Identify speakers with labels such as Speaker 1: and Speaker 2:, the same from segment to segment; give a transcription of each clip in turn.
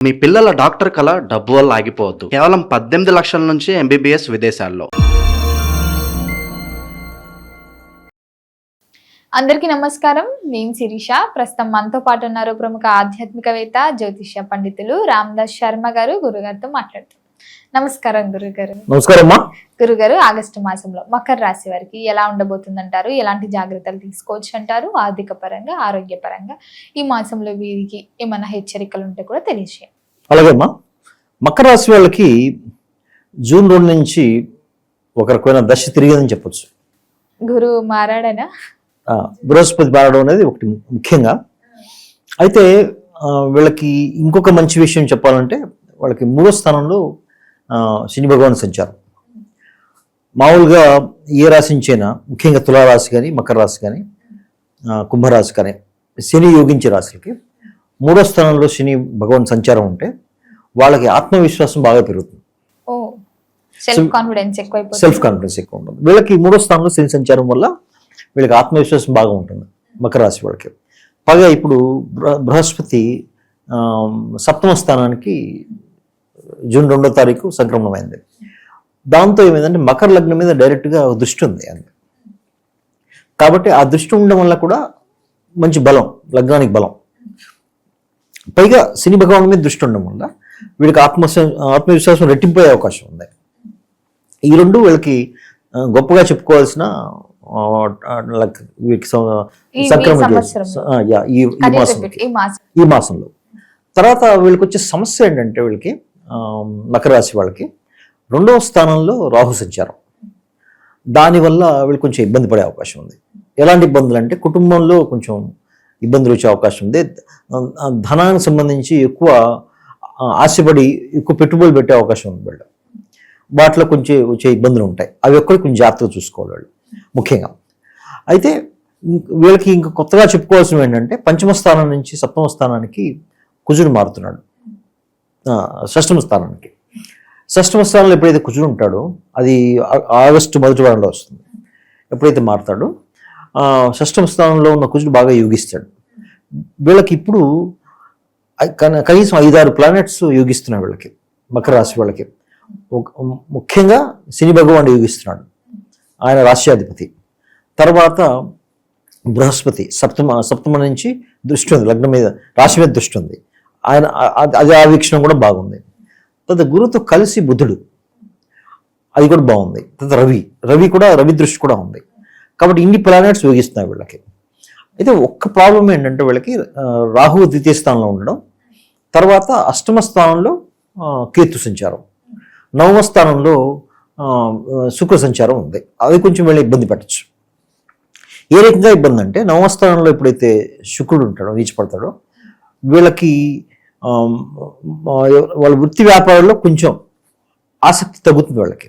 Speaker 1: మీ పిల్లల డాక్టర్ కళ డబ్బు వల్ల ఆగిపోవద్దు. కేవలం 18 లక్షల నుంచి ఎంబీబీఎస్ విదేశాల్లో.
Speaker 2: అందరికీ నమస్కారం. నేను శిరీష. ప్రస్తుతం మనతో పాటు ఉన్నారు ప్రముఖ ఆధ్యాత్మికవేత్త, జ్యోతిష్య పండితులు రామదాస్ శర్మ గారు. గురుగారితో మాట్లాడుతాం. నమస్కారం గురుగారు.
Speaker 3: నమస్కారం అమ్మా.
Speaker 2: గురుగారు, ఆగస్టు మాసంలో మకర రాశి వారికి ఎలా ఉండబోతుందంటారు? ఎలాంటి జాగ్రత్తలు తీసుకోవచ్చు అంటారు? ఆర్థిక పరంగా, ఆరోగ్య పరంగా ఈ మాసంలో వీరికి ఏమైనా హెచ్చరికలు ఉంటే కూడా తెలియజేయండి.
Speaker 3: అలాగే అమ్మా, మకర రాశి వాళ్ళకి జూన్ 2 నుంచి ఒక రకమైన దశ తిరిగేదని చెప్పొచ్చు.
Speaker 2: గురువు మారాడనా?
Speaker 3: బృహస్పతి మారడం అనేది ఒకటి ముఖ్యంగా. అయితే వీళ్ళకి ఇంకొక మంచి విషయం చెప్పాలంటే, వాళ్ళకి 3వ స్థానంలో శని భగవాన్ సంచారం. మామూలుగా ఏ రాశి నుంచైనా, ముఖ్యంగా తులారాశి కానీ, మకర రాశి కానీ, కుంభరాశి కానీ, శని యోగించే రాశులకి 3వ స్థానంలో శని భగవాన్ సంచారం ఉంటే వాళ్ళకి ఆత్మవిశ్వాసం బాగా పెరుగుతుంది.
Speaker 2: సెల్ఫ్ కాన్ఫిడెన్స్
Speaker 3: ఎక్కువ ఉంటుంది. వీళ్ళకి 3వ స్థానంలో శని సంచారం వల్ల వీళ్ళకి ఆత్మవిశ్వాసం బాగా ఉంటుంది మకర రాశి వాళ్ళకి. పైగా ఇప్పుడు బృహస్పతి 7వ స్థానానికి జూన్ 2వ తారీఖు సంక్రమణమైంది. దాంతో ఏమైందంటే మకర లగ్నం మీద డైరెక్ట్గా దృష్టి ఉంది అంది. కాబట్టి ఆ దృష్టి ఉండడం వల్ల కూడా మంచి బలం, లగ్నానికి బలం. పైగా శని భగవాన్ మీద దృష్టి ఉండడం వల్ల వీళ్ళకి ఆత్మవిశ్వాసం రెట్టింపోయే అవకాశం ఉంది. ఈ రెండు వీళ్ళకి గొప్పగా చెప్పుకోవాల్సిన ఈ మాసంలో. తర్వాత వీళ్ళకి వచ్చే సమస్య ఏంటంటే, వీళ్ళకి మకర రాశి వాళ్ళకి 2వ స్థానంలో రాహు సంచారం. దానివల్ల వీళ్ళు కొంచెం ఇబ్బంది పడే అవకాశం ఉంది. ఎలాంటి ఇబ్బందులు అంటే, కుటుంబంలో కొంచెం ఇబ్బందులు వచ్చే అవకాశం ఉంది. ధనానికి సంబంధించి ఎక్కువ ఆశపడి ఎక్కువ పెట్టుబడులు పెట్టే అవకాశం ఉంది వీళ్ళు. వాటిలో కొంచెం వచ్చే ఇబ్బందులు ఉంటాయి. అవి ఒక్కరికి కొంచెం జాగ్రత్తగా చూసుకోవాలి వాళ్ళు ముఖ్యంగా. అయితే వీళ్ళకి ఇంకా కొత్తగా చెప్పుకోవాల్సినవి ఏంటంటే, 5వ స్థానం నుంచి 7వ స్థానానికి కుజుడు మారుతున్నాడు. 6వ స్థానానికి. 6వ స్థానంలో ఎప్పుడైతే కుజుడు ఉంటాడో, అది ఆగస్టు 1వ వారంలో వస్తుంది. ఎప్పుడైతే మారుతాడో 6వ స్థానంలో ఉన్న కుజుడు బాగా యోగిస్తాడు. వీళ్ళకి ఇప్పుడు కనీసం 5-6 ప్లానెట్స్ యోగిస్తున్నాయి వీళ్ళకి, మకర రాశి వాళ్ళకి. ముఖ్యంగా శని భగవానుడు యోగిస్తున్నాడు, ఆయన రాశ్యాధిపతి. తర్వాత బృహస్పతి సప్తమ నుంచి దృష్టి ఉంది, లగ్నం మీద, రాశి మీద దృష్టి ఉంది. ఆయన అది ఆ వీక్షణం కూడా బాగుంది. తర్వాత గురువుతో కలిసి బుధుడు, అది కూడా బాగుంది. తర్వాత రవి కూడా, రవి దృష్టి కూడా ఉంది. కాబట్టి ఇన్ని ప్లానెట్స్ యోగిస్తున్నాయి వీళ్ళకి. అయితే ఒక్క ప్రాబ్లం ఏంటంటే, వీళ్ళకి రాహువు 2వ స్థానంలో ఉండడం, తర్వాత 8వ స్థానంలో కేతు సంచారం, 9వ స్థానంలో శుక్ర సంచారం ఉంది. అది కొంచెం వీళ్ళని ఇబ్బంది పెట్టచ్చు. ఏ రకంగా ఇబ్బంది అంటే, 9వ స్థానంలో ఎప్పుడైతే శుక్రుడు ఉంటాడో, నీచపడతాడో, వీళ్ళకి వాళ్ళ వృత్తి వ్యాపారాల్లో కొంచెం ఆసక్తి తగ్గుతుంది వాళ్ళకి.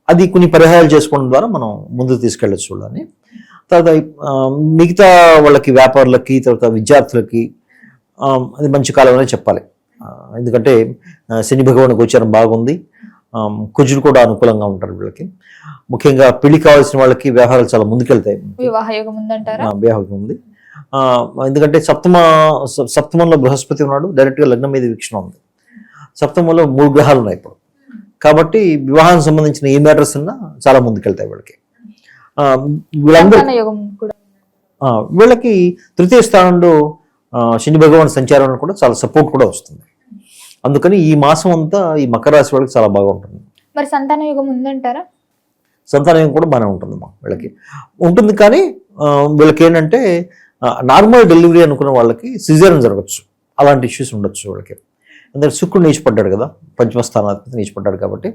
Speaker 3: అది కొన్ని పరిహారాలు చేసుకోవడం ద్వారా మనం ముందుకు తీసుకెళ్ళచ్చు వాళ్ళని. తర్వాత మిగతా వాళ్ళకి, వ్యాపారులకి, తర్వాత విద్యార్థులకి అది మంచి కాలం అనే చెప్పాలి. ఎందుకంటే శని భగవాన్ గోచారం బాగుంది, కుజుడు కూడా అనుకూలంగా ఉంటారు వీళ్ళకి. ముఖ్యంగా పెళ్లి కావాల్సిన వాళ్ళకి వ్యవహారాలు చాలా ముందుకెళ్తాయి.
Speaker 2: వివాహయోగం
Speaker 3: ఉంది. ఎందుకంటే సప్తమంలో బృహస్పతి ఉన్నాడు, డైరెక్ట్గా లగ్నం మీద వీక్షణ ఉంది. సప్తమంలో 3 గ్రహాలు ఉన్నాయి ఇప్పుడు. కాబట్టి వివాహానికి సంబంధించిన ఏ మ్యాటర్స్ ఉన్నా చాలా ముందుకెళ్తాయి వీళ్ళకి. వీళ్ళకి 3వ స్థానంలో శని భగవాన్ సంచారం కూడా చాలా సపోర్ట్ కూడా వస్తుంది. అందుకని ఈ మాసం అంతా ఈ మకర రాశి వాళ్ళకి చాలా బాగా ఉంటుంది.
Speaker 2: మరి సంతాన యోగం ఉందంటారా?
Speaker 3: సంతాన యోగం కూడా బాగానే ఉంటుంది వీళ్ళకి ఉంటుంది. కానీ వీళ్ళకి ఏంటంటే, నార్మల్ డెలివరీ అనుకున్న వాళ్ళకి సిజేరియన్ జరగచ్చు, అలాంటి ఇష్యూస్ ఉండొచ్చు వీళ్ళకి. ఎందుకంటే శుక్రుడు నీచపడ్డాడు కదా, 5వ స్థానాధిపతి నీచపడ్డాడు. కాబట్టి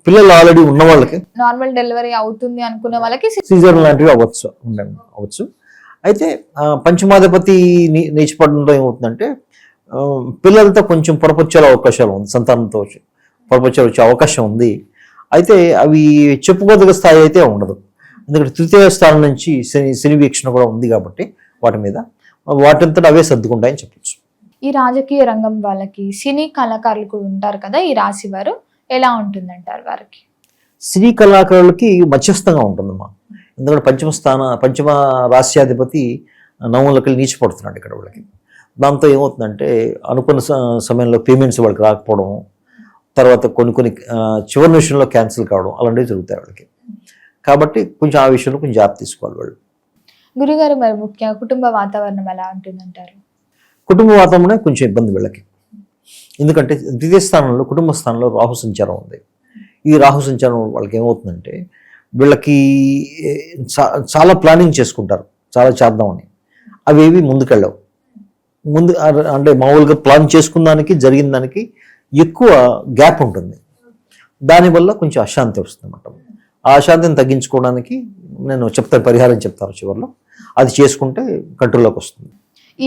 Speaker 3: పిల్లలు ఆల్రెడీ ఉన్న వాళ్ళకి,
Speaker 2: నార్మల్ డెలివరీ అవుతుంది అనుకునే వాళ్ళకి
Speaker 3: సిజేరియన్ లాంటివి అవ్వచ్చు. అయితే 5మాధిపతి నీచపడడంతో ఏమవుతుందంటే, పిల్లలతో కొంచెం పొరపొచ్చాల అవకాశాలు ఉంది, సంతానంతో పొరపొచ్చాలు వచ్చే అవకాశం ఉంది. అయితే అవి చెప్పుకోదగ్గ స్థాయి అయితే ఉండదు. ఎందుకంటే 3వ స్థానం నుంచి శని వీక్షణ కూడా ఉంది కాబట్టి వాటింతటా అవే సర్దుకుంటాయని చెప్పచ్చు.
Speaker 2: ఈ రాజకీయ రంగం వాళ్ళకి, సినీ కళాకారులు కూడా ఉంటారు కదా, ఈ రాశి వారు ఎలా ఉంటుందంటారు వారికి?
Speaker 3: సినీ కళాకారులకి మధ్యస్థంగా ఉంటుందమ్మా. ఎందుకంటే పంచమ రాశ్యాధిపతి 9లోకి నీచిపడుతున్నాడు ఇక్కడ వీళ్ళకి. దాంతో ఏమవుతుందంటే అనుకున్న సమయంలో పేమెంట్స్ వాళ్ళకి రాకపోవడం, తర్వాత కొన్ని చివరి నిమిషంలో క్యాన్సిల్ కావడం అలాంటివి జరుగుతాయి వాళ్ళకి. కాబట్టి కొంచెం ఆ విషయంలో కొంచెం జాగ్రత్త తీసుకోవాలి వాళ్ళు.
Speaker 2: గురుగారు మరి ముఖ్యంగా కుటుంబ వాతావరణం ఎలా ఉంటుందంటారు?
Speaker 3: కుటుంబ వాతావరణమే కొంచెం ఇబ్బంది వీళ్ళకి. ఎందుకంటే ద్వితీయ స్థానంలో కుటుంబ స్థానంలో రాహు సంచారం ఉంది. ఈ రాహు సంచారం వాళ్ళకి ఏమవుతుందంటే వీళ్ళకి చాలా ప్లానింగ్ చేసుకుంటారు, చాలా చేద్దామని. అవేవి ముందుకెళ్ళవు. అంటే మామూలుగా ప్లాన్ చేసుకున్న దానికి జరిగిన దానికి ఎక్కువ గ్యాప్ ఉంటుంది. దానివల్ల కొంచెం అశాంతి వస్తుంది అన్నమాట. ఆ అశాంతిని తగ్గించుకోవడానికి నేను పరిహారం చెప్తాను చివరిలో. అది చేసుకుంటే కంట్రోల్లోకి వస్తుంది.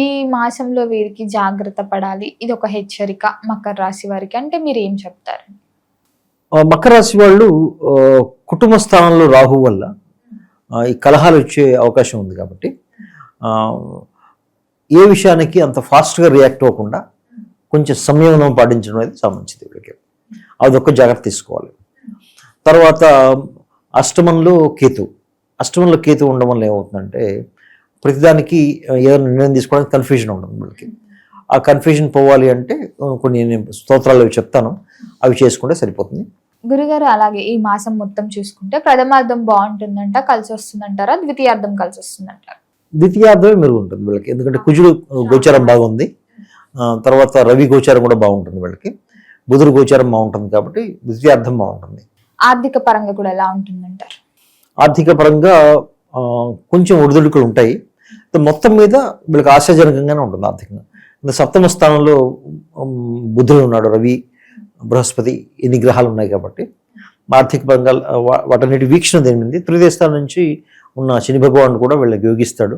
Speaker 2: ఈ మాసంలో వీరికి జాగ్రత్త పడాలి, ఇది ఒక హెచ్చరిక మకర రాశి వారికి అంటే మీరు ఏం చెప్తారు?
Speaker 3: మకర రాశి వాళ్ళు కుటుంబ స్థానంలో రాహు వల్ల ఈ కలహాలు వచ్చే అవకాశం ఉంది. కాబట్టి ఏ విషయానికి అంత ఫాస్ట్గా రియాక్ట్ అవ్వకుండా కొంచెం సంయమనం పాటించడం అనేది చాలా మంచిది వీళ్ళకి. అదొక జాగ్రత్త తీసుకోవాలి. తర్వాత అష్టమంలో కేతు ఉండడం వల్ల ఏమవుతుందంటే ప్రతిదానికి ఏదైనా నిర్ణయం తీసుకోవడానికి కన్ఫ్యూజన్ ఉంటుంది వీళ్ళకి. ఆ కన్ఫ్యూజన్ పోవాలి అంటే కొన్ని నేను స్తోత్రాలు అవి చెప్తాను, అవి చేసుకుంటే సరిపోతుంది.
Speaker 2: గురుగారు అలాగే ఈ మాసం మొత్తం చూసుకుంటే ప్రథమార్థం బాగుంటుందంట, కలిసి వస్తుందంటారా? ద్వితీయార్థం కలిసి వస్తుందంటారా?
Speaker 3: ద్వితీయార్థమే మెరుగు ఉంటుంది వీళ్ళకి. ఎందుకంటే కుజుడు గోచారం బాగుంది, తర్వాత రవి గోచారం కూడా బాగుంటుంది వీళ్ళకి, బుధుడు గోచారం బాగుంటుంది. కాబట్టి ద్వితీయార్థం బాగుంటుంది.
Speaker 2: ఆర్థిక పరంగా కూడా ఎలా ఉంటుందంటారు?
Speaker 3: ఆర్థిక పరంగా కొంచెం ఒడిదుడుకులు ఉంటాయి. మొత్తం మీద వీళ్ళకి ఆశాజనకంగానే ఉంటుంది ఆర్థికంగా. సప్తమ స్థానంలో బుధుడు ఉన్నాడు, రవి, బృహస్పతి, ఎన్ని గ్రహాలు ఉన్నాయి. కాబట్టి ఆర్థిక పరంగా వాటన్నిటి వీక్షణ దేనిమింది. తృతీయ స్థానం నుంచి ఉన్న శని భగవానుడు కూడా వీళ్ళకి యోగిస్తాడు.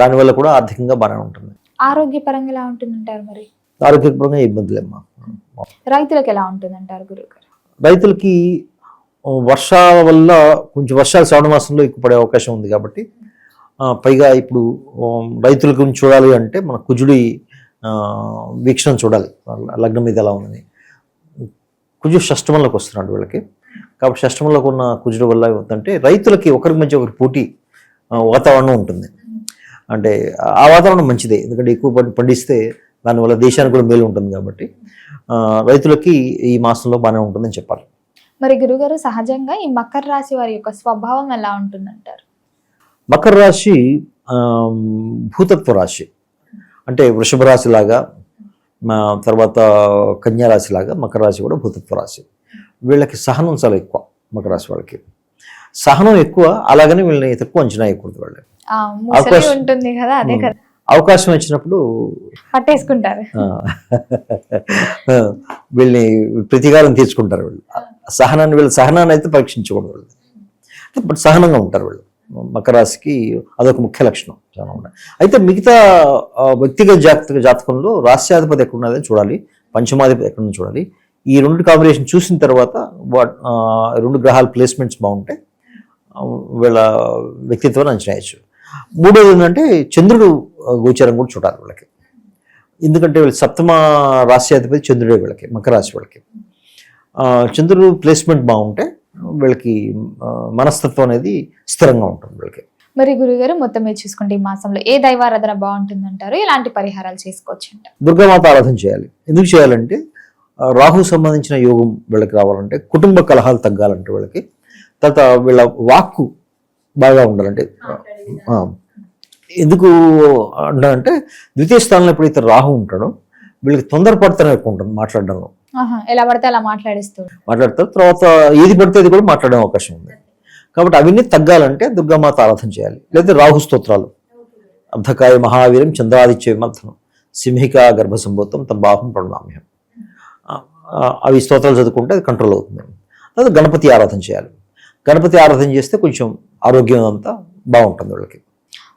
Speaker 3: దానివల్ల కూడా ఆర్థికంగా బాగానే ఉంటుంది.
Speaker 2: ఆరోగ్యపరంగా ఎలా ఉంటుందంటారు? మరి
Speaker 3: ఆరోగ్యపరంగా ఇబ్బందులేమ్మా.
Speaker 2: రైతులకు ఎలా ఉంటుందంటారు గురుగారు?
Speaker 3: రైతులకి వర్షాల వల్ల కొంచెం వర్షాలు శ్రావణ మాసంలో ఎక్కువ పడే అవకాశం ఉంది. కాబట్టి పైగా ఇప్పుడు రైతుల గురించి చూడాలి అంటే మన కుజుడి వీక్షణ చూడాలి, లగ్నం మీద ఎలా ఉందని. కుజుడు షష్టమంలోకి వస్తున్నాడు వీళ్ళకి. కాబట్టి షష్టమంలోకి ఉన్న కుజుడు వల్ల ఏమవుతుందంటే రైతులకి ఒకరికి మధ్య ఒకరి పోటీ వాతావరణం ఉంటుంది. అంటే ఆ వాతావరణం మంచిదే, ఎందుకంటే ఎక్కువ పండిస్తే దానివల్ల దేశానికి కూడా మేలు ఉంటుంది. కాబట్టి రైతులకి ఈ మాసంలో బాగానే ఉంటుందని చెప్పాలి.
Speaker 2: మరి గురుగారు సహజంగా ఈ మకర రాశి వారి యొక్క స్వభావం ఎలా ఉంటుందంటారు?
Speaker 3: మకర రాశి భూతత్వ రాశి. అంటే వృషభ రాశి లాగా, తర్వాత కన్యా రాశి లాగా మకర రాశి కూడా భూతత్వ రాశి. వీళ్ళకి సహనం చాలా ఎక్కువ. మకర రాశి వాళ్ళకి సహనం ఎక్కువ, అలాగని వీళ్ళని తక్కువ అంచనా వేయకూడదు. వాళ్ళు
Speaker 2: ఉంటుంది కదా, అదే కదా,
Speaker 3: అవకాశం వచ్చినప్పుడు
Speaker 2: పట్టేసుకుంటారు,
Speaker 3: వీళ్ళని ప్రతీకారం తీర్చుకుంటారు. వీళ్ళ సహనాన్ని అయితే పరీక్షించకూడదు వాళ్ళు. బట్ సహనంగా ఉంటారు వీళ్ళు. మకర రాశికి అదొక ముఖ్య లక్షణం చాలా ఉన్నాయి. అయితే మిగతా వ్యక్తిగత జాతకంలో రాశ్యాధిపతి ఎక్కడున్నదని చూడాలి, పంచమాధిపతి ఎక్కడున్నా చూడాలి. ఈ రెండు కాంబినేషన్ చూసిన తర్వాత రెండు గ్రహాల ప్లేస్మెంట్స్ బాగుంటే వీళ్ళ వ్యక్తిత్వాన్ని అంచనా వేయచ్చు. మూడోది ఏంటంటే చంద్రుడు గోచారం కూడా చూడాలి వీళ్ళకి. ఎందుకంటే వీళ్ళ సప్తమ రాశ్యాధిపతి చంద్రుడే వీళ్ళకి, మకర రాశి వాళ్ళకి. చంద్రుడు ప్లేస్మెంట్ బాగుంటే వీళ్ళకి మనస్తత్వం అనేది స్థిరంగా ఉంటుంది వీళ్ళకి.
Speaker 2: మరి గురుగారు మొత్తం మీద చూసుకుంటే ఈ మాసంలో ఏ దైవారాధన బాగుంటుందంటారు? ఎలాంటి పరిహారాలు చేసుకోవచ్చు అంటారు?
Speaker 3: దుర్గామాత ఆరాధన చేయాలి. ఎందుకు చేయాలంటే రాహు సంబంధించిన యోగం వీళ్ళకి రావాలంటే, కుటుంబ కలహాలు తగ్గాలంటే వీళ్ళకి, తర్వాత వీళ్ళ వాక్కు బాగా ఉండాలంటే. ఎందుకు అంటే ద్వితీయ స్థానంలో ఎప్పుడైతే రాహు ఉంటాడో వీళ్ళకి తొందరపడతనే ఎక్కువ ఉంటుంది మాట్లాడడంలో.
Speaker 2: ఎలా పడితే అలా మాట్లాడతారు.
Speaker 3: తర్వాత ఏది పడితే అది కూడా మాట్లాడే అవకాశం ఉంది. కాబట్టి అవన్నీ తగ్గాలంటే దుర్గామాత ఆరాధన చేయాలి. లేదా రాహు స్తోత్రాలు, అర్ధకాయ మహావీరం చంద్రాదిత్య విమర్ధనం సింహికా గర్భసంభూతం తమ బాహం ప్రణామ్యం, అవి స్తోత్రాలు చదువుకుంటే అది కంట్రోల్ అవుతుంది. తర్వాత గణపతి ఆరాధన చేయాలి. గణపతి ఆరాధన చేస్తే కొంచెం ఆరోగ్యం అంతా బాగుంటుంది వాళ్ళకి.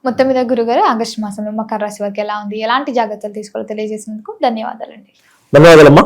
Speaker 2: మొత్తం మీద గురుగారు ఆగస్టు మాసంలో మకర రాశి వారికి ఎలా ఉంది, ఎలాంటి జాగ్రత్తలు తీసుకోవాలో తెలియజేసినందుకు ధన్యవాదాలండి.
Speaker 3: ధన్యవాదాలమ్మా.